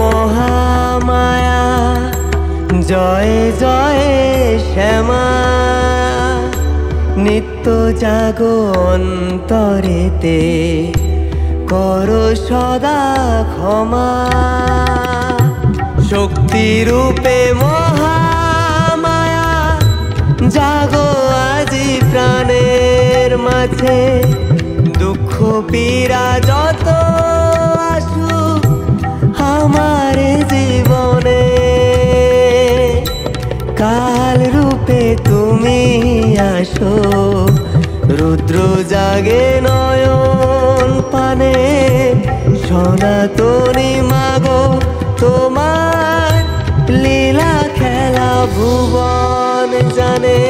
মহামায়া, জয় জয় শ্যামা। নিত্য জাগো অন্তরেতে, করো সদা ক্ষমা। শক্তি রূপে মহামায়া, জাগো আজি প্রাণের মাঝে। দুঃখ পীড়া যত আসুক আমার জীবনে, কাল রূপে তুমি আসো। রুদ্র জাগে নয়ন পানে, সনাতনী মাগো তোমার লীলা খেলা ভুবন জানে।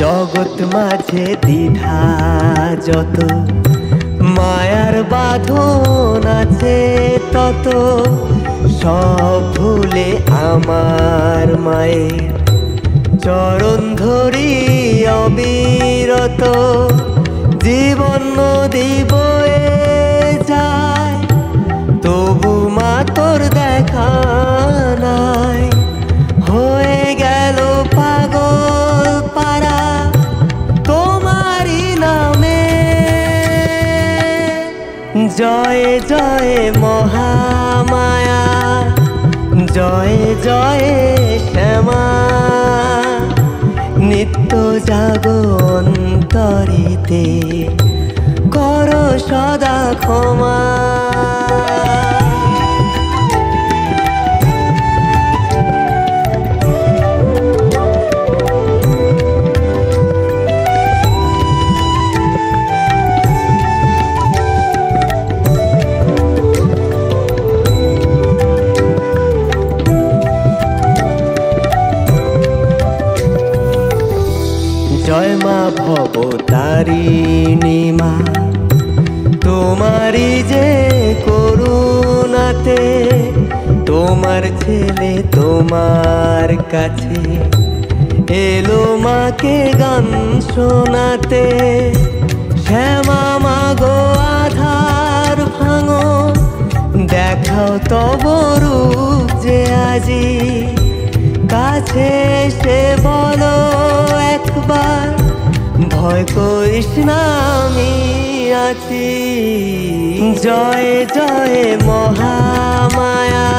জগৎ মাঝে দ্বিধা যত, মায়ার বাঁধন আছে তত। সব ভুলে আমার মায়ের চরণ ধরি অবিরত। জীবন নদী বয়ে যায়, তবু মা তোর দেখা নাই। হয়ে গেল পাগল পারা তোমারই নামে। জয় জয় মহামায়া, জয় জয় শ্যামা। নিত্য জাগো অন্তরিতে, করো সদা ক্ষমা। জয় মা ভবতারিণী মা, তোমারই যে করুণাতে। তোমার ছেলে তোমার কাছে এলো মাকে গান শোনাতে। শ্যামা মাগো আধার ভাঙো, দেখাও তব রূপ যে আজি। কাছে এসে বলো একবার, ভয় করিস না আমি আছি। জয় জয় মহামায়া,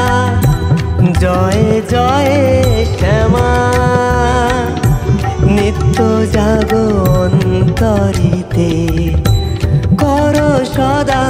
জয় জয় শ্যামা। নিত্য জাগো অন্তরিতে, করো সদা